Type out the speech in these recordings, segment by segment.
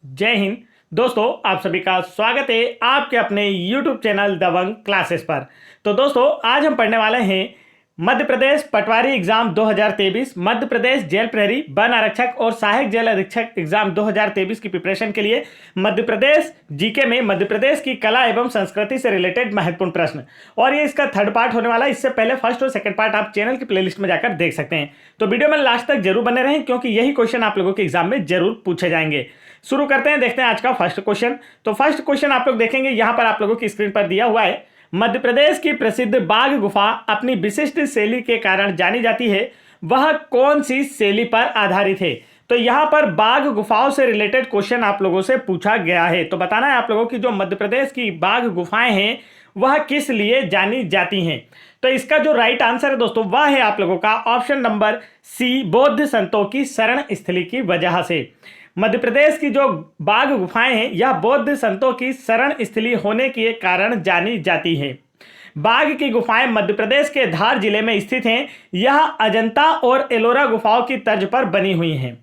जय हिंद। दोस्तों, आप सभी का स्वागत है आपके अपने YouTube चैनल दबंग क्लासेस पर। तो दोस्तों, आज हम पढ़ने वाले हैं मध्य प्रदेश पटवारी एग्जाम 2023, मध्य प्रदेश जेल प्रहरी, वन आरक्षक और सहायक जेल अधीक्षक एग्जाम 2023 की प्रिपरेशन के लिए मध्य प्रदेश जीके में मध्य प्रदेश की कला एवं संस्कृति से रिलेटेड महत्वपूर्ण प्रश्न। और ये इसका थर्ड पार्ट होने वाला है। इससे पहले फर्स्ट और सेकंड पार्ट आप चैनल की प्लेलिस्ट में जाकर देख सकते हैं। तो वीडियो में लास्ट तक जरूर बने रहें, क्योंकि यही क्वेश्चन आप लोगों के एग्जाम में जरूर पूछे जाएंगे। शुरू करते हैं, देखते हैं आज का फर्स्ट क्वेश्चन। तो फर्स्ट क्वेश्चन आप लोग देखेंगे, यहां पर आप लोगों की स्क्रीन पर दिया हुआ है। मध्य प्रदेश की प्रसिद्ध बाघ गुफा अपनी विशिष्ट शैली के कारण जानी जाती है, वह कौन सी शैली पर आधारित है? तो यहां पर बाघ गुफाओं से रिलेटेड क्वेश्चन आप लोगों से पूछा गया है। तो बताना है आप लोगों की जो मध्य प्रदेश की बाघ गुफाएं हैं वह किस लिए जानी जाती हैं। तो इसका जो राइट आंसर है दोस्तों, वह है आप लोगों का ऑप्शन नंबर सी, बौद्ध संतों की शरण स्थली की वजह से। मध्य प्रदेश की जो बाघ गुफाएं हैं यह बौद्ध संतों की शरण स्थली होने के कारण जानी जाती है। बाघ की गुफाएं मध्य प्रदेश के धार जिले में स्थित हैं। यह अजंता और एलोरा गुफाओं की तर्ज पर बनी हुई हैं।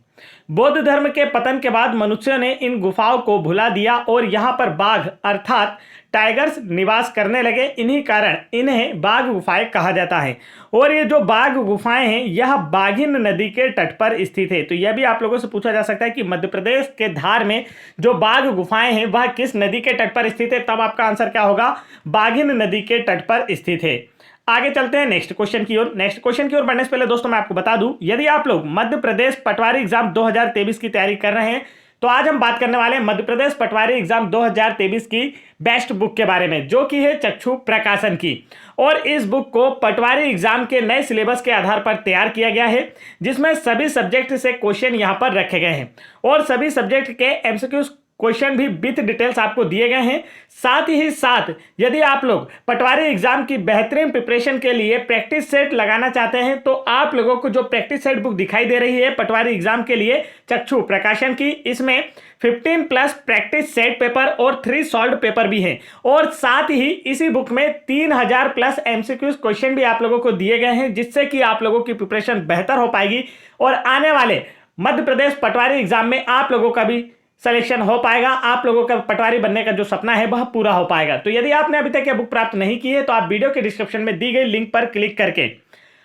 बौद्ध धर्म के पतन के बाद मनुष्यों ने इन गुफाओं को भुला दिया और यहाँ पर बाघ अर्थात टाइगर्स निवास करने लगे। इन्हीं कारण इन्हें बाघ गुफाएं कहा जाता है। और ये जो बाघ गुफाएं हैं यह बाघिन नदी के तट पर स्थित है। तो यह भी आप लोगों से पूछा जा सकता है कि मध्य प्रदेश के धार में जो बाघ गुफाएं हैं वह किस नदी के तट पर स्थित है। तब आपका आंसर क्या होगा? बाघिन नदी के तट पर स्थित है। आगे चलते हैं नेक्स्ट क्वेश्चन की ओर। नेक्स्ट क्वेश्चन की ओर बढ़ने से पहले दोस्तों मैं आपको बता दूं, यदि आप लोग मध्य प्रदेश पटवारी एग्जाम 2023 की तैयारी कर रहे हैं तो आज हम बात करने वाले हैं मध्य प्रदेश पटवारी एग्जाम 2023 की बेस्ट बुक के बारे में, जो कि है चक्षु प्रकाशन की। और इस बुक को पटवारी एग्जाम के नए सिलेबस के आधार पर तैयार किया गया है, जिसमें सभी सब्जेक्ट से क्वेश्चन यहां पर रखे गए हैं और सभी सब्जेक्ट के एमसीक्यूज क्वेश्चन भी विथ डिटेल्स आपको दिए गए हैं। साथ ही साथ यदि आप लोग पटवारी एग्जाम की बेहतरीन प्रिपरेशन के लिए प्रैक्टिस सेट लगाना चाहते हैं तो आप लोगों को जो प्रैक्टिस सेट बुक दिखाई दे रही है पटवारी एग्जाम के लिए चक्षु प्रकाशन की, इसमें 15+ प्रैक्टिस सेट पेपर और 3 सॉल्व पेपर भी हैं। और साथ ही इसी बुक में 3000+ एमसीक्यूज क्वेश्चन भी आप लोगों को दिए गए हैं, जिससे कि आप लोगों की प्रिपरेशन बेहतर हो पाएगी और आने वाले मध्य प्रदेश पटवारी एग्जाम में आप लोगों का भी सिलेक्शन हो पाएगा। आप लोगों का पटवारी बनने का जो सपना है वह पूरा हो पाएगा। तो यदि आपने अभी तक यह बुक प्राप्त नहीं की है तो आप वीडियो के डिस्क्रिप्शन में दी गई लिंक पर क्लिक करके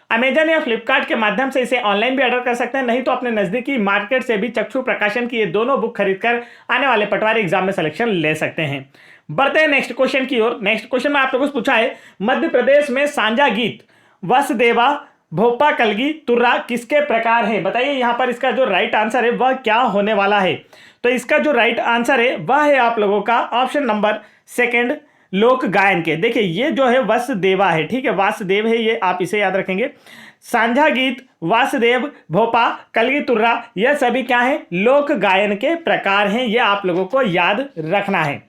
अमेजन या फ्लिपकार्ट के माध्यम से इसे ऑनलाइन भी ऑर्डर कर सकते हैं, नहीं तो अपने नजदीकी मार्केट से भी चक्षु प्रकाशन की ये दोनों बुक खरीदकर आने वाले पटवारी एग्जाम में सिलेक्शन ले सकते हैं। बढ़ते हैं नेक्स्ट क्वेश्चन की ओर। नेक्स्ट क्वेश्चन में आप लोगों से पूछा है, मध्य प्रदेश में सांझा गीत वसुदेवा, भोपा, कलगी, तुर्रा किसके प्रकार है? बताइए यहाँ पर इसका जो राइट आंसर है वह क्या होने वाला है। तो इसका जो राइट आंसर है वह है आप लोगों का ऑप्शन नंबर सेकंड, लोक गायन के। देखिए ये जो है वसुदेवा है, ठीक है, वासुदेव है, ये आप इसे याद रखेंगे। सांझा गीत, वासुदेव, भोपा, कलगी, तुर्रा यह सभी क्या है? लोक गायन के प्रकार हैं। ये आप लोगों को याद रखना है।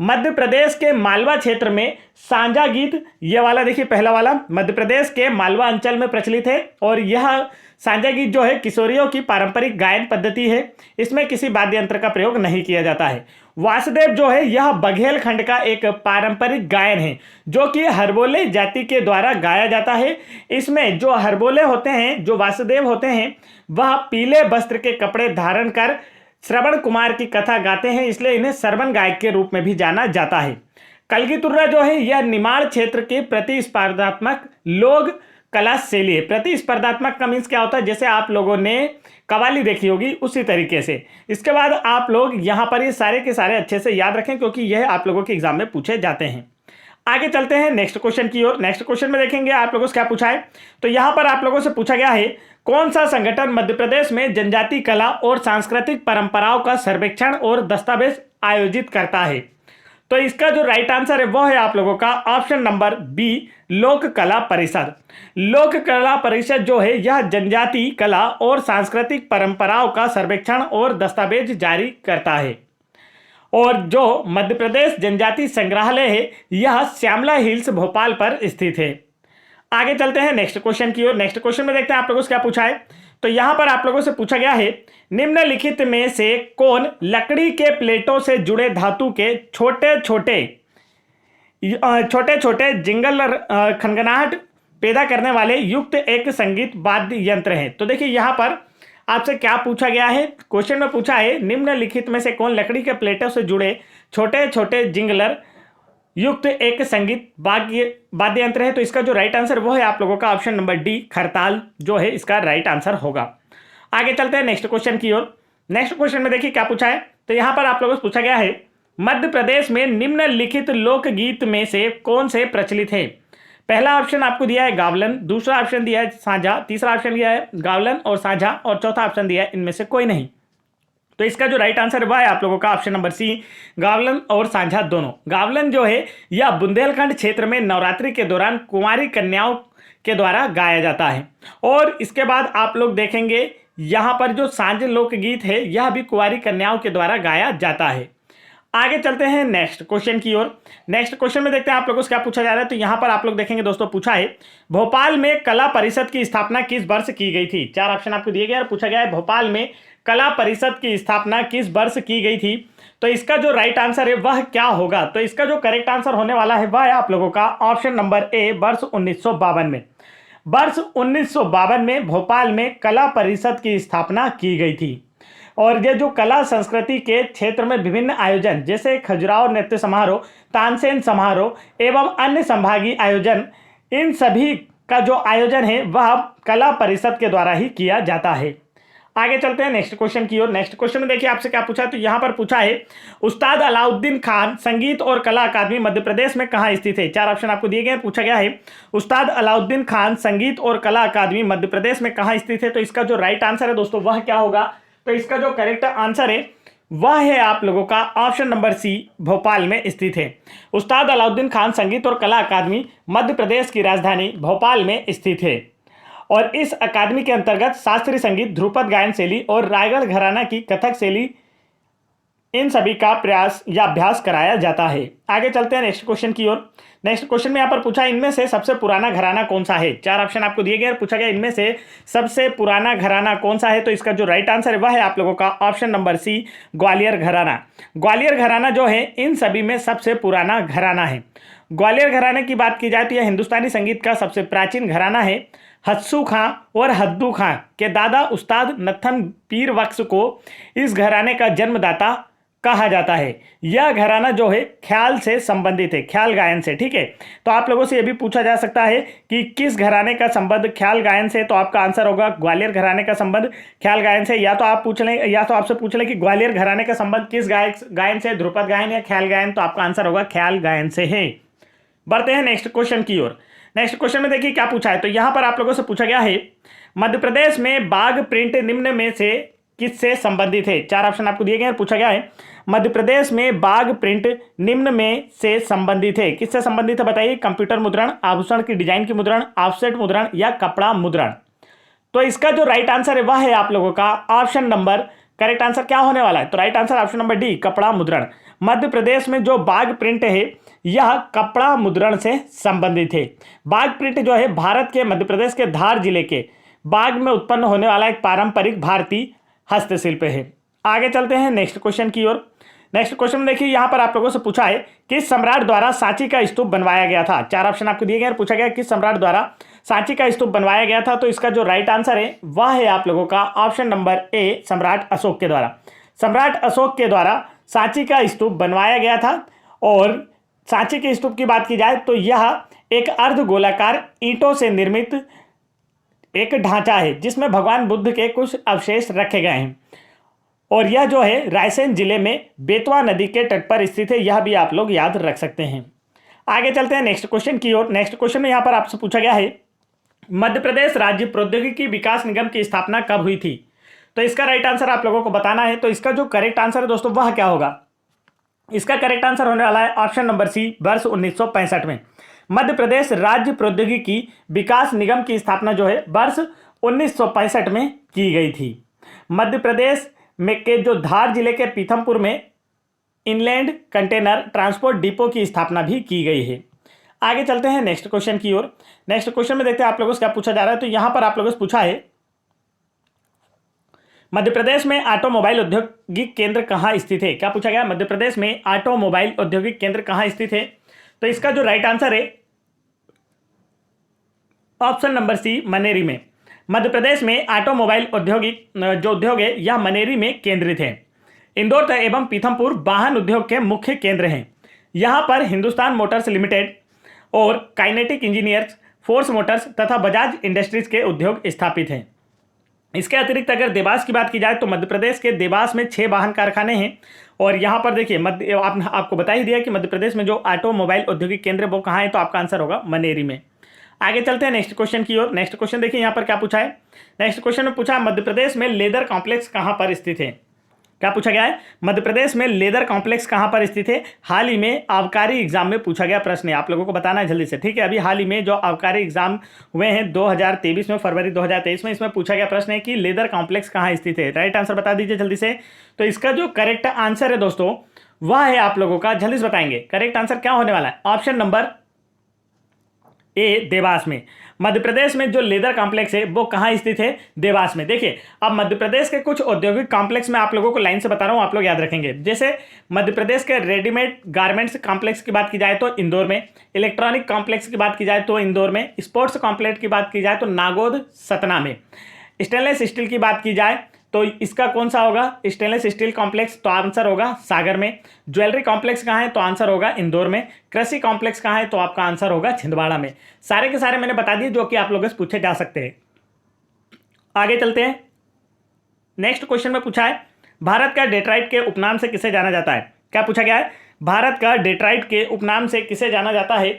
मध्य प्रदेश के मालवा क्षेत्र में सांझा गीत, ये वाला देखिए पहला वाला मध्य प्रदेश के मालवा अंचल में प्रचलित है और यह सांझा गीत जो है किशोरियों की पारंपरिक गायन पद्धति है। इसमें किसी वाद्य यंत्र का प्रयोग नहीं किया जाता है। वासुदेव जो है यह बघेल खंड का एक पारंपरिक गायन है, जो कि हरबोले जाति के द्वारा गाया जाता है। इसमें जो हरबोले होते हैं, जो वासुदेव होते हैं, वह पीले वस्त्र के कपड़े धारण कर श्रवण कुमार की कथा गाते हैं, इसलिए इन्हें श्रवण गायक के रूप में भी जाना जाता है। कलगी तुर्रा जो है यह निमाड़ क्षेत्र के प्रतिस्पर्धात्मक लोक कला शैली है। प्रतिस्पर्धात्मक का मीन्स क्या होता है? जैसे आप लोगों ने कवाली देखी होगी उसी तरीके से। इसके बाद आप लोग यहाँ पर ये सारे के सारे अच्छे से याद रखें, क्योंकि यह आप लोगों के एग्जाम में पूछे जाते हैं। आगे चलते हैं नेक्स्ट क्वेश्चन की ओर। नेक्स्ट क्वेश्चन में देखेंगे आप लोगों से क्या पूछा है। तो यहाँ पर आप लोगों से पूछा गया है, कौन सा संगठन मध्य प्रदेश में जनजाति कला और सांस्कृतिक परंपराओं का सर्वेक्षण और दस्तावेज आयोजित करता है? तो इसका जो राइट आंसर है वह है आप लोगों का ऑप्शन नंबर बी, लोक कला परिषद। लोक कला परिषद जो है यह जनजाति कला और सांस्कृतिक परंपराओं का सर्वेक्षण और दस्तावेज जारी करता है। और जो मध्य प्रदेश जनजाति संग्रहालय है यह श्यामला हिल्स भोपाल पर स्थित है। आगे चलते हैं नेक्स्ट क्वेश्चन की ओर। नेक्स्ट क्वेश्चन में देखते हैं आप लोगों से क्या पूछा है। तो यहां पर आप लोगों से पूछा गया है, निम्नलिखित में से कौन लकड़ी के प्लेटों से जुड़े धातु के छोटे छोटे जिंगल खनखनाहट पैदा करने वाले युक्त एक संगीत वाद्य यंत्र है? तो देखिए यहाँ पर आपसे क्या पूछा गया है, क्वेश्चन में पूछा है निम्नलिखित में से कौन लकड़ी के प्लेटों से जुड़े छोटे छोटे जिंगलर युक्त एक संगीत वाद्य यंत्र है। तो इसका जो राइट आंसर वो है आप लोगों का ऑप्शन नंबर डी, खरताल जो है इसका राइट आंसर होगा। आगे चलते हैं नेक्स्ट क्वेश्चन की ओर। नेक्स्ट क्वेश्चन में देखिए क्या पूछा है। तो यहां पर आप लोगों से पूछा गया है मध्य प्रदेश में निम्नलिखित लोकगीत में से कौन से प्रचलित है। पहला ऑप्शन आपको दिया है गावलन, दूसरा ऑप्शन दिया है साझा, तीसरा ऑप्शन दिया है गावलन और साझा, और चौथा ऑप्शन दिया है इनमें से कोई नहीं। तो इसका जो राइट आंसर हुआ है आप लोगों का ऑप्शन नंबर सी, गावलन और साझा दोनों। गावलन जो है यह बुंदेलखंड क्षेत्र में नवरात्रि के दौरान कुंवारी कन्याओं के द्वारा गाया जाता है। और इसके बाद आप लोग देखेंगे यहां पर जो सांझ लोकगीत है यह भी कुंवारी कन्याओं के द्वारा गाया जाता है। आगे चलते हैं नेक्स्ट क्वेश्चन की ओर। नेक्स्ट क्वेश्चन में देखते हैं आप लोगों से क्या पूछा जा रहा है। तो यहां पर आप लोग देखेंगे दोस्तों, पूछा है भोपाल में कला परिषद की स्थापना किस वर्ष की गई थी। चार ऑप्शन आपको दिए गए और पूछा गया है भोपाल में कला परिषद की स्थापना किस वर्ष की गई थी। तो इसका जो राइट आंसर है वह क्या होगा। तो इसका जो करेक्ट आंसर होने वाला है वह है आप लोगों का ऑप्शन नंबर ए, वर्ष 1952 में। वर्ष 1952 में भोपाल में कला परिषद की स्थापना की गई थी। और ये जो कला संस्कृति के क्षेत्र में विभिन्न आयोजन जैसे खजुराहो नृत्य समारोह, तानसेन समारोह एवं अन्य संभागीय आयोजन, इन सभी का जो आयोजन है वह कला परिषद के द्वारा ही किया जाता है। आगे चलते हैं नेक्स्ट क्वेश्चन की ओर। नेक्स्ट क्वेश्चन में देखिए आपसे क्या पूछा है। तो यहां पर पूछा है उस्ताद अलाउद्दीन खान संगीत और कला अकादमी मध्य प्रदेश में कहां स्थित है। चार ऑप्शन आपको दिए गए। पूछा गया है उस्ताद अलाउद्दीन खान संगीत और कला अकादमी मध्य प्रदेश में कहां स्थित है। तो इसका जो राइट आंसर है दोस्तों वह क्या होगा। तो इसका जो करेक्ट आंसर है वह है आप लोगों का ऑप्शन नंबर सी, भोपाल में स्थित है। उस्ताद अलाउद्दीन खान संगीत और कला अकादमी मध्य प्रदेश की राजधानी भोपाल में स्थित है। और इस अकादमी के अंतर्गत शास्त्रीय संगीत, ध्रुपद गायन शैली और रायगढ़ घराना की कथक शैली, इन सभी का प्रयास या अभ्यास कराया जाता है। आगे चलते हैं नेक्स्ट क्वेश्चन की ओर। नेक्स्ट क्वेश्चन में यहाँ पर पूछा इनमें से सबसे पुराना घराना कौन सा है। चार ऑप्शन आपको दिए गए। पूछा गया इनमें से सबसे पुराना घराना कौन सा है। तो इसका जो राइट आंसर है वह है आप लोगों का ऑप्शन नंबर सी, ग्वालियर घराना। ग्वालियर घराना जो है इन सभी में सबसे पुराना घराना है। ग्वालियर घराने की बात की जाए तो यह हिंदुस्तानी संगीत का सबसे प्राचीन घराना है। हत्सू खां और हद्दू खां के दादा उस्ताद नथन पीर बख्श को इस घराने का जन्मदाता कहा जाता है। यह घराना जो है ख्याल से संबंधित है, ख्याल गायन से। ठीक है, तो आप लोगों से यह भी पूछा जा सकता है कि किस घराने का संबंध ख्याल गायन से। तो आपका आंसर होगा ग्वालियर घराने का संबंध ख्याल गायन से। या तो आप पूछ लें, या तो आपसे पूछ लें कि ग्वालियर घराने का संबंध किस गायन से, ध्रुपद गायन या ख्याल गायन। तो आपका आंसर होगा ख्याल गायन से है। बढ़ते हैं नेक्स्ट क्वेश्चन की ओर। नेक्स्ट क्वेश्चन में देखिए क्या पूछा है। तो यहां पर आप लोगों से पूछा गया है मध्य प्रदेश में बाघ प्रिंट निम्न में से किससे संबंधित है। चार ऑप्शन आपको दिए गए हैं। पूछा गया है मध्य प्रदेश में बाघ प्रिंट निम्न में से संबंधित है। किससे संबंधित है बताइए। कंप्यूटर मुद्रण, आभूषण की डिजाइन की मुद्रण, ऑफसेट मुद्रण या कपड़ा मुद्रण। तो इसका जो राइट आंसर है वह है आप लोगों का ऑप्शन नंबर, करेक्ट आंसर क्या होने वाला है। तो right answer option number D, कपड़ा मुद्रण। मध्य प्रदेश में जो बाघ प्रिंट है यह कपड़ा मुद्रण से संबंधित है। बाघ प्रिंट जो है भारत के मध्य प्रदेश के धार जिले के बाघ में उत्पन्न होने वाला एक पारंपरिक भारतीय हस्तशिल्प है। आगे चलते हैं नेक्स्ट क्वेश्चन की ओर। नेक्स्ट क्वेश्चन में देखिए यहां पर आप लोगों से पूछा है किस सम्राट द्वारा सांची का स्तूप बनवाया गया था। चार ऑप्शन आपको दिए गए। पूछा गया किस सम्राट द्वारा सांची का स्तूप बनवाया गया था। तो इसका जो राइट आंसर है वह है आप लोगों का ऑप्शन नंबर ए, सम्राट अशोक के द्वारा। सम्राट अशोक के द्वारा सांची का स्तूप बनवाया गया था। और सांची के स्तूप की बात की जाए तो यह एक अर्धगोलाकार ईंटों से निर्मित एक ढांचा है जिसमें भगवान बुद्ध के कुछ अवशेष रखे गए हैं। और यह जो है रायसेन जिले में बेतवा नदी के तट पर स्थित है। यह भी आप लोग याद रख सकते हैं। आगे चलते हैं नेक्स्ट क्वेश्चन की ओर। नेक्स्ट क्वेश्चन में यहां पर आपसे पूछा गया है मध्य प्रदेश राज्य प्रौद्योगिकी विकास निगम की स्थापना कब हुई थी। तो इसका राइट आंसर आप लोगों को बताना है। तो इसका जो करेक्ट आंसर है दोस्तों वह क्या होगा। इसका करेक्ट आंसर होने वाला है ऑप्शन नंबर सी, वर्ष 1965 में मध्य प्रदेश राज्य प्रौद्योगिकी विकास निगम की स्थापना जो है वर्ष 1965 में की गई थी। मध्य प्रदेश में के जो धार जिले के पीथमपुर में इनलैंड कंटेनर ट्रांसपोर्ट डिपो की स्थापना भी की गई है। आगे चलते हैं नेक्स्ट क्वेश्चन की ओर। नेक्स्ट क्वेश्चन में देखते हैं आप लोगों से क्या पूछा जा रहा है। तो यहां पर आप लोगों से पूछा है मध्य प्रदेश में ऑटोमोबाइल औद्योगिक केंद्र कहां स्थित है। क्या पूछा गया, मध्य प्रदेश में ऑटोमोबाइल औद्योगिक केंद्र कहां स्थित है। तो इसका जो राइट आंसर है ऑप्शन नंबर सी, मनेरी में। मध्य प्रदेश में ऑटोमोबाइल औद्योगिक जो उद्योग है यह मनेरी में केंद्रित है। इंदौर एवं पीथमपुर वाहन उद्योग के मुख्य केंद्र हैं। यहाँ पर हिंदुस्तान मोटर्स लिमिटेड और काइनेटिक इंजीनियर्स, फोर्स मोटर्स तथा बजाज इंडस्ट्रीज के उद्योग स्थापित हैं। इसके अतिरिक्त अगर देवास की बात की जाए तो मध्य प्रदेश के देवास में 6 वाहन कारखाने हैं। और यहाँ पर देखिए आपको बता ही दिया कि मध्य प्रदेश में जो ऑटोमोबाइल औद्योगिक केंद्र वो कहाँ है, तो आपका आंसर होगा मनेरी में। आगे चलते हैं नेक्स्ट क्वेश्चन की ओर। नेक्स्ट क्वेश्चन देखिए यहाँ पर क्या पूछा है। नेक्स्ट क्वेश्चन में पूछा मध्य प्रदेश में लेदर कॉम्प्लेक्स कहाँ पर स्थित है। क्या पूछा गया है, मध्य प्रदेश में लेदर कॉम्प्लेक्स कहां पर स्थित है। हाल ही में आबकारी एग्जाम में पूछा गया प्रश्न है, आप लोगों को बताना है जल्दी से, ठीक है। अभी हाल ही में जो आबकारी एग्जाम हुए हैं 2023 में, फरवरी 2023 में, इसमें पूछा गया प्रश्न है कि लेदर कॉम्प्लेक्स कहां स्थित है। राइट आंसर बता दीजिए जल्दी से। तो इसका जो करेक्ट आंसर है दोस्तों वह है आप लोगों का, जल्दी से बताएंगे करेक्ट आंसर क्या होने वाला है। ऑप्शन नंबर ए, देवास में। मध्य प्रदेश में जो लेदर कॉम्प्लेक्स है वो कहाँ स्थित है, देवास में। देखिए अब मध्य प्रदेश के कुछ औद्योगिक कॉम्प्लेक्स में आप लोगों को लाइन से बता रहा हूँ, आप लोग याद रखेंगे। जैसे मध्य प्रदेश के रेडीमेड गारमेंट्स कॉम्प्लेक्स की बात की जाए तो इंदौर में, इलेक्ट्रॉनिक कॉम्प्लेक्स की बात की जाए तो इंदौर में, स्पोर्ट्स कॉम्प्लेक्स की बात की जाए तो नागौद सतना में, स्टेनलेस स्टील की बात की जाए तो इसका कौन सा होगा, स्टेनलेस स्टील कॉम्प्लेक्स, तो आंसर होगा सागर में। ज्वेलरी कॉम्प्लेक्स कहाँ है, तो आंसर होगा इंदौर में। कृषि कॉम्प्लेक्स कहाँ है, तो आपका आंसर होगा छिंदवाड़ा में। सारे के सारे मैंने बता दिए जो कि आप लोगों से पूछे जा सकते हैं। आगे चलते हैं। नेक्स्ट क्वेश्चन में पूछा है भारत का डेट्राइट के उपनाम से किसे जाना जाता है। क्या पूछा गया है, भारत का डेट्राइट के उपनाम से किसे जाना जाता है।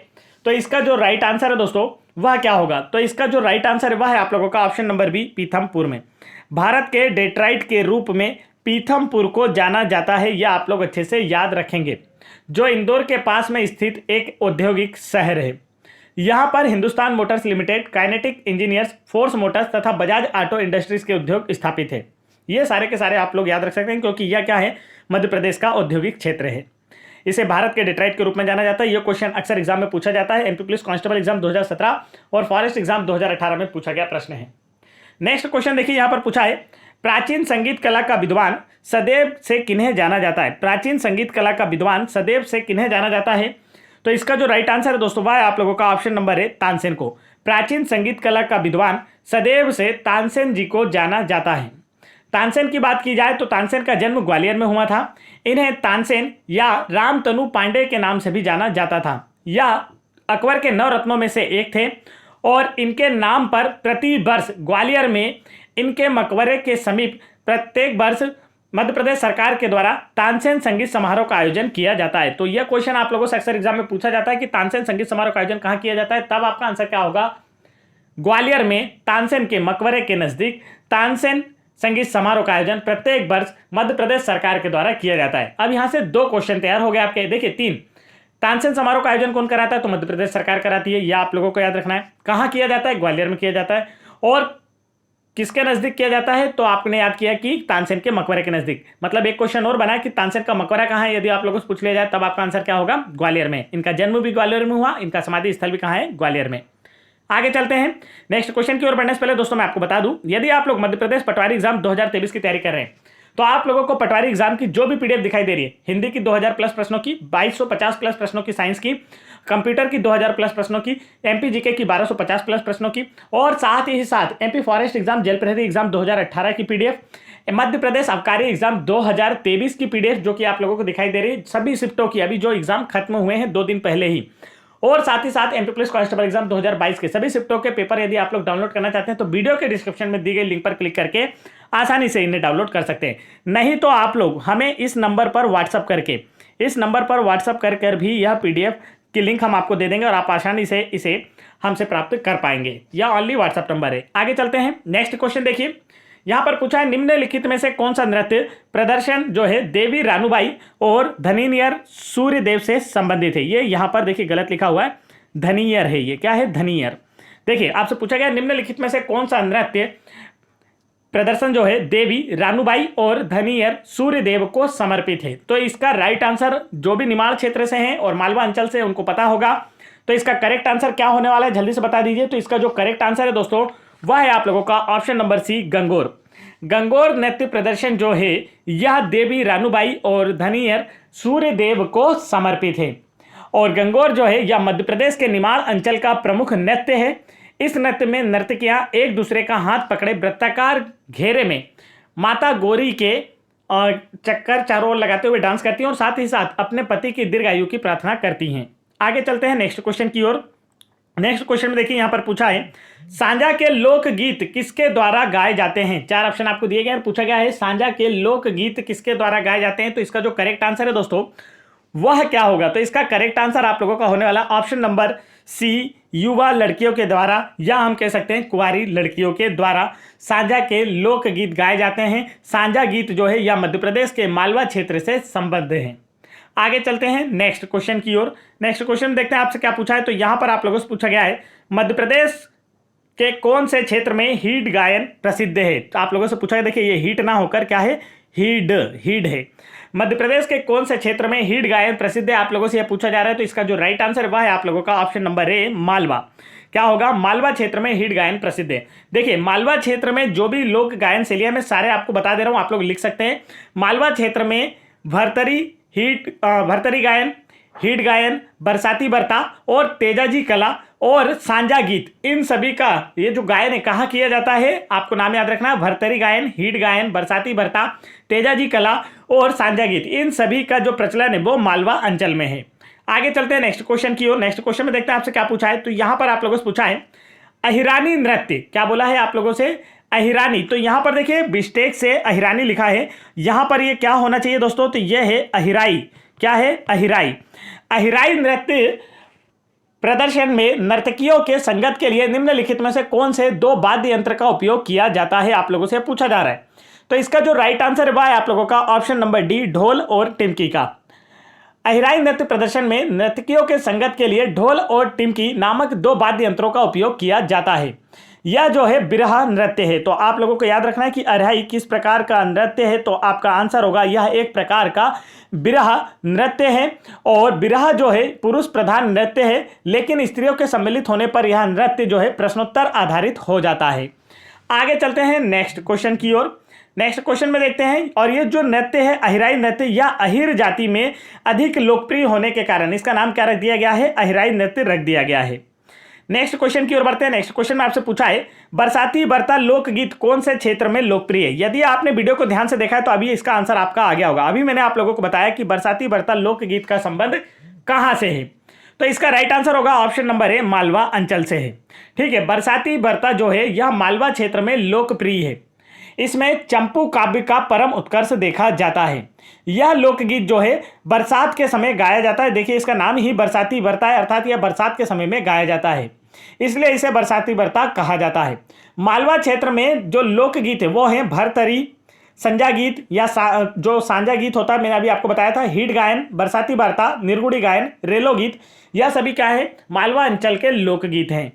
तो इसका जो राइट आंसर है दोस्तों वह क्या होगा, तो इसका जो राइट आंसर है वह है आप लोगों का ऑप्शन नंबर बी, पीथमपुर में। भारत के डेट्राइट के रूप में पीथमपुर को जाना जाता है, यह आप लोग अच्छे से याद रखेंगे, जो इंदौर के पास में स्थित एक औद्योगिक शहर है। यहाँ पर Hindustan Motors limited, kinetic engineers, force Motors तथा बजाज ऑटो इंडस्ट्रीज के उद्योग स्थापित है। ये सारे के सारे आप लोग याद रख सकते हैं क्योंकि यह क्या है, मध्य प्रदेश का औद्योगिक क्षेत्र है। इसे भारत के डेट्राइट के रूप में जाना जाता है। यह क्वेश्चन अक्सर एग्जाम में पूछा जाता है। एमपी पुलिस कांस्टेबल एग्जाम 2017 और फॉरेस्ट एग्जाम 2018 में पूछा गया प्रश्न है। नेक्स्ट क्वेश्चन देखिए यहाँ पर पूछा है प्राचीन संगीत कला का विद्वान सदैव से किन्हें जाना जाता है। प्राचीन संगीत कला का विद्वान सदैव से किन्हें जाना जाता है। तो इसका जो राइट आंसर है दोस्तों वह है आप लोगों का ऑप्शन नंबर है, तानसेन को। प्राचीन संगीत कला का विद्वान सदैव से तानसेन जी को जाना जाता है। तानसेन की बात की जाए तो तानसेन का जन्म ग्वालियर में हुआ था। इन्हें तानसेन या रामतनु पांडे के नाम से भी जाना जाता था। यह अकबर के 9 रत्नों में से एक थे और इनके नाम पर प्रति वर्ष ग्वालियर में इनके मकबरे के समीप प्रत्येक वर्ष मध्य प्रदेश सरकार के द्वारा तानसेन संगीत समारोह का आयोजन किया जाता है। तो यह क्वेश्चन आप लोगों से अक्सर एग्जाम में पूछा जाता है कि तानसेन संगीत समारोह का आयोजन कहाँ किया जाता है, तब आपका आंसर क्या होगा, ग्वालियर में तानसेन के मकबरे के नजदीक तानसेन संगीत समारोह का आयोजन प्रत्येक वर्ष मध्य प्रदेश सरकार के द्वारा किया जाता है। अब यहां से 2 क्वेश्चन तैयार हो गए आपके। देखिए 3, तानसेन समारोह का आयोजन कौन कराता है, तो मध्य प्रदेश सरकार कराती है, यह आप लोगों को याद रखना है। कहां किया जाता है, ग्वालियर में किया जाता है। और किसके नजदीक किया जाता है, तो आपने याद किया कि तानसेन के मकबरे के नजदीक। मतलब एक क्वेश्चन और बना कि तानसेन का मकबरा कहां है, यदि आप लोगों से पूछ लिया जाए तब आपका आंसर क्या होगा, ग्वालियर में। इनका जन्म भी ग्वालियर में हुआ, इनका समाधि स्थल भी कहां है, ग्वालियर में। आगे चलते हैं नेक्स्ट क्वेश्चन की ओर बढ़ने से पहले दोस्तों मैं आपको बता दूं, यदि आप लोग मध्य प्रदेश पटवारी एग्जाम 2023 की तैयारी कर रहे हैं तो आप लोगों को पटवारी एग्जाम की जो भी पीडीएफ दिखाई दे रही है, हिंदी की 2000 प्लस प्रश्नों की, 2250 प्लस प्रश्नों की साइंस की, कंप्यूटर की 2000 प्लस प्रश्नों की, एमपी जीके की 1250 प्लस प्रश्नों की, और साथ ही साथ एमपी फॉरेस्ट एग्जाम, जेल प्रहरी एग्जाम 2018 की पीडीएफ, मध्य प्रदेश आबकारी एग्जाम 2023 की पीडीएफ जो कि आप लोगों को दिखाई दे रही है, सभी शिफ्टों की, अभी जो एग्जाम खत्म हुए हैं 2 दिन पहले ही, और साथ ही साथ एमपी पुलिस कांस्टेबल एग्जाम 2022 के सभी शिफ्टों के पेपर यदि आप लोग डाउनलोड करना चाहते हैं तो वीडियो के डिस्क्रिप्शन में दी गई लिंक पर क्लिक करके आसानी से इन्हें डाउनलोड कर सकते हैं। नहीं तो आप लोग हमें इस नंबर पर व्हाट्सअप कर भी यह पीडीएफ की लिंक हम आपको दे देंगे और आप आसानी से इसे हमसे प्राप्त कर पाएंगे। यह ओनली व्हाट्सअप नंबर है। आगे चलते हैं नेक्स्ट क्वेश्चन देखिए, यहां पर पूछा है निम्नलिखित में से कौन सा नृत्य प्रदर्शन जो है देवी रानूबाई और धनियर सूर्यदेव से संबंधित है। ये यहां पर देखिए गलत लिखा हुआ है, धनियर है, ये क्या है, धनियर। देखिए आपसे पूछा गया निम्नलिखित में से कौन सा नृत्य प्रदर्शन जो है देवी रानूबाई और धनियर सूर्यदेव को समर्पित है। तो इसका राइट आंसर जो भी निमाड़ क्षेत्र से हैं और मालवा अंचल से उनको पता होगा, तो इसका करेक्ट आंसर क्या होने वाला है जल्दी से बता दीजिए। तो इसका जो करेक्ट आंसर है दोस्तों वह है आप लोगों का option number C, Gangaur. Gangaur नृत्य प्रदर्शन जो है यह देवी रानूबाई और धनियर सूर्यदेव को समर्पित है। और गंगोर जो है यह मध्य प्रदेश के निमाड़ अंचल का प्रमुख नृत्य है। इस नृत्य में नर्तकियां एक दूसरे का हाथ पकड़े वृत्ताकार घेरे में माता गौरी के चक्कर चारों ओर लगाते हुए डांस करती हैं और साथ ही साथ अपने पति की दीर्घायु की प्रार्थना करती हैं। आगे चलते हैं नेक्स्ट क्वेश्चन की ओर। नेक्स्ट क्वेश्चन में देखिए, यहां पर पूछा है सांझा के लोकगीत किसके द्वारा गाए जाते हैं। चार ऑप्शन आपको दिए गए हैं, पूछा गया है सांझा के लोकगीत किसके द्वारा गाए जाते हैं। तो इसका जो करेक्ट आंसर है दोस्तों वह क्या होगा, तो इसका करेक्ट आंसर आप लोगों का होने वाला ऑप्शन नंबर सी, युवा लड़कियों के द्वारा, या हम कह सकते हैं कुंवारी लड़कियों के द्वारा सांझा के लोकगीत गाए जाते हैं। सांझा गीत जो है यह मध्य प्रदेश के मालवा क्षेत्र से संबद्ध है। आगे चलते हैं नेक्स्ट क्वेश्चन की ओर। नेक्स्ट क्वेश्चन देखते हैं आपसे क्या पूछा है। तो यहां पर आप लोगों से पूछा गया है मध्य प्रदेश के कौन से क्षेत्र में हीड गायन प्रसिद्ध है। तो आप लोगों से पूछा है, देखिए ये हीट ना होकर क्या है, हीड है। मध्य प्रदेश के कौन से क्षेत्र में हीड गायन प्रसिद्ध है, आप लोगों से यह पूछा जा रहा है। तो इसका जो राइट आंसर वह है आप लोगों का ऑप्शन नंबर ए, मालवा। क्या होगा, मालवा क्षेत्र में हीड गायन प्रसिद्ध है। देखिए मालवा क्षेत्र में जो भी लोक गायन शैलियां मैं सारे आपको बता दे रहा हूं, आप लोग लिख सकते हैं। मालवा क्षेत्र में भरतरी गायन, हीड गायन, बरसाती बरता और तेजाजी कला और सांझा गीत, इन सभी का ये जो गायन है कहाँ किया जाता है, आपको नाम याद रखना है। भरतरी गायन, हीड गायन, बरसाती बरता, तेजाजी कला और सांझा गीत, इन सभी का जो प्रचलन है वो मालवा अंचल में है। आगे चलते हैं नेक्स्ट क्वेश्चन की ओर। नेक्स्ट क्वेश्चन में देखते हैं आपसे क्या पूछा है। तो यहां पर आप लोगों से पूछा है अहिरानी नृत्य, क्या बोला है आप लोगों से, अहिरानी। तो यहां पर देखिए बिस्टेक से अहिरानी लिखा है, यहां पर ये क्या होना चाहिए दोस्तों, तो यह है अहिराई। क्या है, अहिराई। अहिराई नृत्य प्रदर्शन में नर्तकियों के संगत के लिए निम्नलिखित में से कौन से दो वाद्य यंत्र का उपयोग किया जाता है, आप लोगों से पूछा जा रहा है। तो इसका जो राइट आंसर है वह है आप लोगों का ऑप्शन नंबर डी, ढोल और टिमकी का। अहिराई नृत्य प्रदर्शन में नर्तकियों के संगत के लिए ढोल और टिमकी नामक दो वाद्य यंत्रों का उपयोग किया जाता है। यह जो है बिरहा नृत्य है। तो आप लोगों को याद रखना है कि अहिराई किस प्रकार का नृत्य है, तो आपका आंसर होगा यह एक प्रकार का बिरहा नृत्य है। और बिरहा जो है पुरुष प्रधान नृत्य है, लेकिन स्त्रियों के सम्मिलित होने पर यह नृत्य जो है प्रश्नोत्तर आधारित हो जाता है। आगे चलते हैं नेक्स्ट क्वेश्चन की ओर। नेक्स्ट क्वेश्चन में देखते हैं, और ये जो नृत्य है अहिराई नृत्य या अहिर जाति में अधिक लोकप्रिय होने के कारण इसका नाम क्या रख दिया गया है, अहिराई नृत्य रख दिया गया है। नेक्स्ट क्वेश्चन की ओर बढ़ते हैं। नेक्स्ट क्वेश्चन में आपसे पूछा है बरसाती बरता लोकगीत कौन से क्षेत्र में लोकप्रिय है। यदि आपने वीडियो को ध्यान से देखा है तो अभी इसका आंसर आपका आ गया होगा। अभी मैंने आप लोगों को बताया कि बरसाती बरता लोकगीत का संबंध कहां से है। तो इसका राइट आंसर होगा ऑप्शन नंबर ए, मालवा अंचल से है। ठीक है, बरसाती बरता जो है यह मालवा क्षेत्र में लोकप्रिय है। इसमें चंपू काव्य का परम उत्कर्ष देखा जाता है। यह लोकगीत जो है बरसात के समय गाया जाता है। देखिए इसका नाम ही बरसाती बरता है, अर्थात यह बरसात के समय में गाया जाता है, इसलिए इसे बरसाती बरता कहा जाता है। मालवा क्षेत्र में जो लोकगीत है वो है भरतरी, संजा गीत या जो सांझा गीत होता है, मैंने अभी आपको बताया था, हीड गायन, बरसाती बरता, निर्गुड़ी गायन, रेलो गीत, यह सभी क्या है, मालवा अंचल के लोकगीत हैं।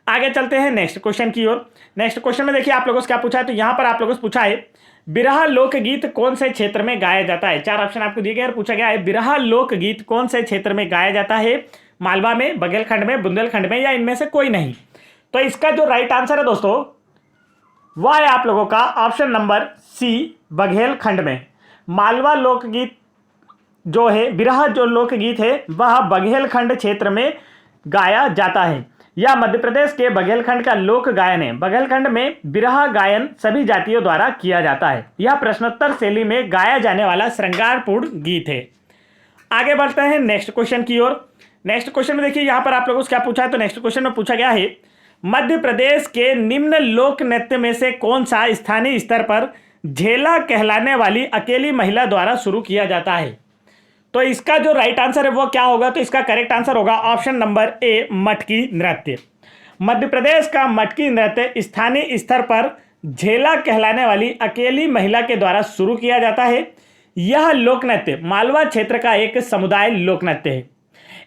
आगे चलते हैं नेक्स्ट क्वेश्चन की ओर। नेक्स्ट क्वेश्चन में देखिए आप लोगों से क्या पूछा है। तो यहां पर आप लोगों से पूछा है बिरहा लोकगीत कौन से क्षेत्र में गाया जाता है। चार ऑप्शन आपको दिए गए और पूछा गया है बिरहा लोकगीत कौन से क्षेत्र में गाया जाता है, मालवा में, बघेलखंड में, बुंदेलखंड में, या इनमें से कोई नहीं। तो इसका जो राइट आंसर है दोस्तों वह है आप लोगों का ऑप्शन नंबर सी, बघेलखंड में। मालवा लोकगीत जो है, बिरहा जो लोकगीत है वह बघेलखंड क्षेत्र में गाया जाता है। यह मध्य प्रदेश के बघेलखंड का लोक गायन है। बघेलखंड में बिरहा गायन सभी जातियों द्वारा किया जाता है। यह प्रश्नोत्तर शैली में गाया जाने वाला श्रृंगारपूर्ण गीत है। आगे बढ़ते हैं नेक्स्ट क्वेश्चन की ओर। नेक्स्ट क्वेश्चन में देखिए यहां पर आप लोगों से क्या पूछा है। तो नेक्स्ट क्वेश्चन में पूछा गया है मध्य प्रदेश के निम्न लोक नृत्य में से कौन सा स्थानीय स्तर पर झेला कहलाने वाली अकेली महिला द्वारा शुरू किया जाता है। तो इसका जो राइट आंसर है वो क्या होगा, तो इसका करेक्ट आंसर होगा ऑप्शन नंबर ए, मटकी नृत्य। मध्य प्रदेश का मटकी नृत्य स्थानीय स्तर पर झेला कहलाने वाली अकेली महिला के द्वारा शुरू किया जाता है। यह लोक नृत्य मालवा क्षेत्र का एक समुदाय लोक नृत्य है।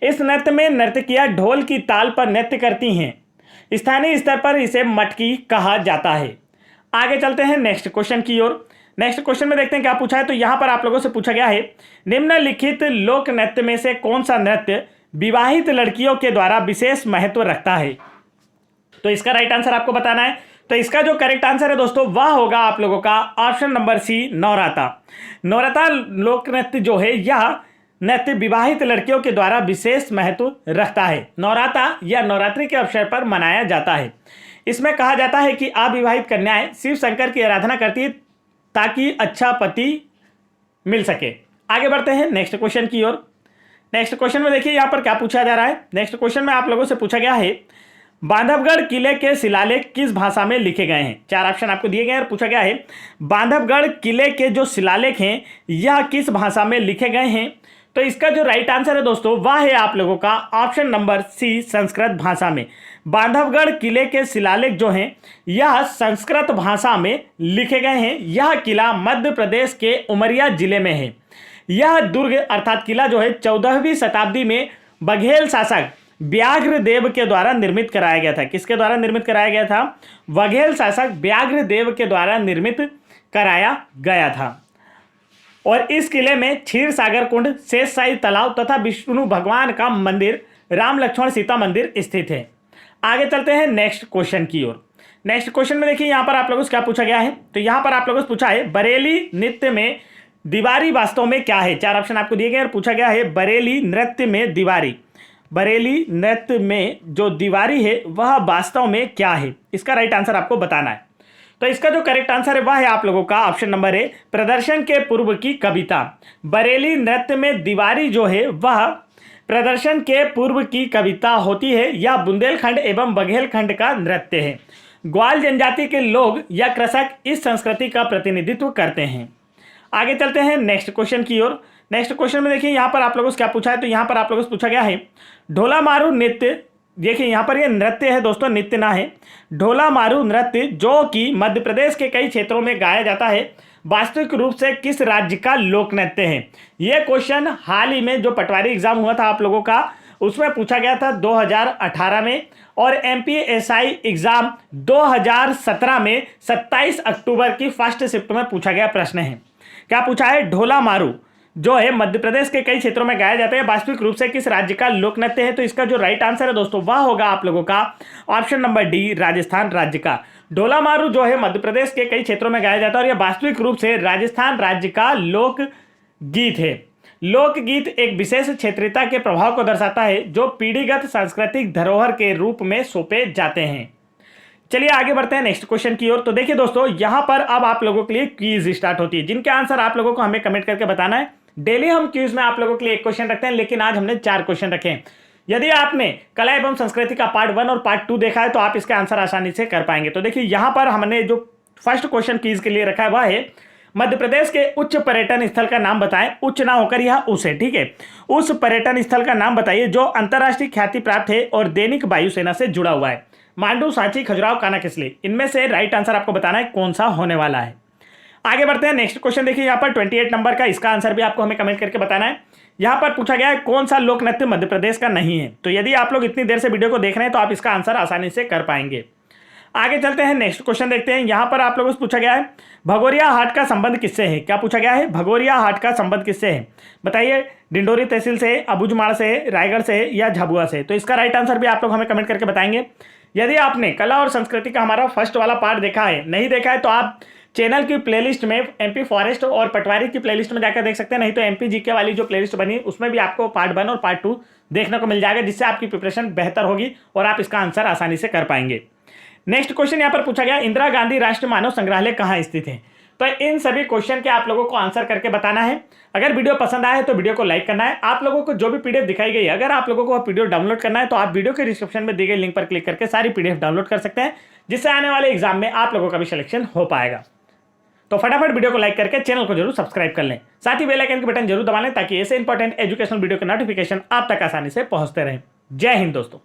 इस नृत्य में नर्तकियां ढोल की ताल पर नृत्य करती हैं। स्थानीय स्तर पर इसे मटकी कहा जाता है। आगे चलते हैं नेक्स्ट क्वेश्चन की ओर। नेक्स्ट क्वेश्चन में देखते हैं क्या पूछा है। तो यहां पर आप लोगों से पूछा गया है निम्नलिखित लोक नृत्य में से कौन सा नृत्य विवाहित लड़कियों के द्वारा विशेष महत्व रखता है। तो इसका राइट आंसर आपको बताना है। तो इसका जो करेक्ट आंसर है दोस्तों वह होगा आप लोगों का ऑप्शन नंबर सी, नौराता। नौराता लोक नृत्य जो है यह नृत्य विवाहित लड़कियों के द्वारा विशेष महत्व रखता है। नवराता या नवरात्रि के अवसर पर मनाया जाता है। इसमें कहा जाता है कि अविवाहित कन्याएं शिव शंकर की आराधना करती है ताकि अच्छा पति मिल सके। आगे बढ़ते हैं नेक्स्ट क्वेश्चन की ओर। नेक्स्ट क्वेश्चन में देखिए यहाँ पर क्या पूछा जा रहा है। नेक्स्ट क्वेश्चन में आप लोगों से पूछा गया है बांधवगढ़ किले के शिलालेख किस भाषा में लिखे गए हैं। 4 ऑप्शन आपको दिए गए हैं और पूछा गया है बांधवगढ़ किले के जो शिलालेख हैं यह किस भाषा में लिखे गए हैं। तो इसका जो राइट आंसर है दोस्तों वह है आप लोगों का ऑप्शन नंबर सी, संस्कृत भाषा में। बांधवगढ़ किले के शिलालेख जो हैं यह संस्कृत भाषा में लिखे गए हैं। यह किला मध्य प्रदेश के उमरिया जिले में है। यह दुर्ग अर्थात किला जो है 14वीं शताब्दी में बघेल शासक व्याघ्रदेव के द्वारा निर्मित कराया गया था। किसके द्वारा निर्मित कराया गया था? बघेल शासक व्याघ्रदेव के द्वारा निर्मित कराया गया था। और इस किले में क्षीर सागर कुंड, शेषशाही तालाब तथा विष्णु भगवान का मंदिर, राम लक्ष्मण सीता मंदिर स्थित है। आगे चलते हैं नेक्स्ट क्वेश्चन की ओर। नेक्स्ट क्वेश्चन में देखिए यहाँ पर आप लोगों से क्या पूछा गया है। तो यहाँ पर आप लोगों से पूछा है बरेली नृत्य में दीवारी वास्तव में क्या है। 4 ऑप्शन आपको दिए गए और पूछा गया है बरेली नृत्य में दीवारी, बरेली नृत्य में जो दीवारी है वह वास्तव में क्या है। इसका राइट आंसर आपको बताना है। तो इसका जो करेक्ट आंसर है वह है आप लोगों का ऑप्शन नंबर ए, प्रदर्शन के पूर्व की कविता। बरेली नृत्य में दीवारी जो है वह प्रदर्शन के पूर्व की कविता होती है। यह बुंदेलखंड एवं बघेलखंड का नृत्य है। ग्वाल जनजाति के लोग या कृषक इस संस्कृति का प्रतिनिधित्व करते हैं। आगे चलते हैं नेक्स्ट क्वेश्चन की ओर। नेक्स्ट क्वेश्चन में देखिए यहाँ पर आप लोगों से क्या पूछा है। तो यहाँ पर आप लोगों से पूछा गया है ढोला मारू नृत्य। देखिए यहाँ पर ये नृत्य है दोस्तों, नृत्य ना है। ढोला मारू नृत्य जो कि मध्य प्रदेश के कई क्षेत्रों में गाया जाता है वास्तविक रूप से किस राज्य का लोक नृत्य है। ये क्वेश्चन हाल ही में जो पटवारी एग्जाम हुआ था आप लोगों का उसमें पूछा गया था 2018 में, और MPSI एग्जाम 2017 में 27 अक्टूबर की फर्स्ट शिफ्ट में पूछा गया प्रश्न है। क्या पूछा है? ढोला मारू जो है मध्य प्रदेश के कई क्षेत्रों में गाया जाता है वास्तविक रूप से किस राज्य का लोक नृत्य है। तो इसका जो राइट आंसर है दोस्तों वह होगा आप लोगों का ऑप्शन नंबर डी, राजस्थान राज्य का। ढोला मारू जो है मध्य प्रदेश के कई क्षेत्रों में गाया जाता है और यह वास्तविक रूप से राजस्थान राज्य का लोक गीत है। लोकगीत एक विशेष क्षेत्रीयता के प्रभाव को दर्शाता है जो पीढ़ीगत सांस्कृतिक धरोहर के रूप में सौंपे जाते हैं। चलिए आगे बढ़ते हैं नेक्स्ट क्वेश्चन की ओर। तो देखिए दोस्तों यहाँ पर अब आप लोगों के लिए क्विज स्टार्ट होती है जिनके आंसर आप लोगों को हमें कमेंट करके बताना है। डेली हम क्विज में आप लोगों के लिए 1 क्वेश्चन रखते हैं, लेकिन आज हमने 4 क्वेश्चन रखे हैं। यदि आपने कला एवं संस्कृति का पार्ट 1 और पार्ट 2 देखा है तो आप इसके आंसर आसानी से कर पाएंगे। तो देखिए यहाँ पर हमने जो फर्स्ट क्वेश्चन क्विज के लिए रखा है वह है मध्य प्रदेश के उच्च पर्यटन स्थल का नाम बताएं। उच्च ना होकर यह उस है, ठीक है। उस पर्यटन स्थल का नाम बताइए जो अंतरराष्ट्रीय ख्याति प्राप्त है और दैनिक वायुसेना से जुड़ा हुआ है। मांडू, सांची, खजुराहो, कानाकिसली, इनमें से राइट आंसर आपको बताना है कौन सा होने वाला है। आगे बढ़ते हैं नेक्स्ट क्वेश्चन। देखिए यहाँ पर 28 नंबर का, इसका आंसर भी आपको हमें कमेंट करके बताना है। यहाँ पर पूछा गया है कौन सा लोक नृत्य मध्य प्रदेश का नहीं है। तो यदि आप लोग इतनी देर से वीडियो को देख रहे हैं तो आप इसका आंसर आसानी से कर पाएंगे। आगे चलते हैं नेक्स्ट क्वेश्चन देखते हैं। यहाँ पर आप लोगों से पूछा गया है भगोरिया हाट का संबंध किससे है। क्या पूछा गया है? भगोरिया हाट का संबंध किससे है बताइए। डिंडोरी तहसील से, अबूझमाड़ से, रायगढ़ से या झाबुआ से। तो इसका राइट आंसर भी आप लोग हमें कमेंट करके बताएंगे। यदि आपने कला और संस्कृति का हमारा फर्स्ट वाला पार्ट देखा है, नहीं देखा है तो आप चैनल की प्लेलिस्ट में MP फॉरेस्ट और पटवारी की प्लेलिस्ट में जाकर देख सकते हैं, नहीं तो MP GK वाली जो प्लेलिस्ट बनी उसमें भी आपको पार्ट 1 और पार्ट 2 देखने को मिल जाएगा, जिससे आपकी प्रिपरेशन बेहतर होगी और आप इसका आंसर आसानी से कर पाएंगे। नेक्स्ट क्वेश्चन यहाँ पर पूछा गया इंदिरा गांधी राष्ट्रीय मानव संग्रहालय कहाँ स्थित है। तो इन सभी क्वेश्चन के आप लोगों को आंसर करके बताना है। अगर वीडियो पसंद आया है तो वीडियो को लाइक करना है। आप लोगों को जो भी PDF दिखाई गई है, अगर आप लोगों को PDF डाउनलोड करना है तो आप वीडियो के डिस्क्रिप्शन में दी गई लिंक पर क्लिक करके सारी PDF डाउनलोड कर सकते हैं, जिससे आने वाले एग्जाम में आप लोगों का भी सिलेक्शन हो पाएगा। तो फटाफट वीडियो को लाइक करके चैनल को जरूर सब्सक्राइब कर लें, साथ ही बेल आइकन के बटन जरूर दबा लें ताकि ऐसे इंपॉर्टेंट एजुकेशनल वीडियो के नोटिफिकेशन आप तक आसानी से पहुंचते रहें। जय हिंद दोस्तों।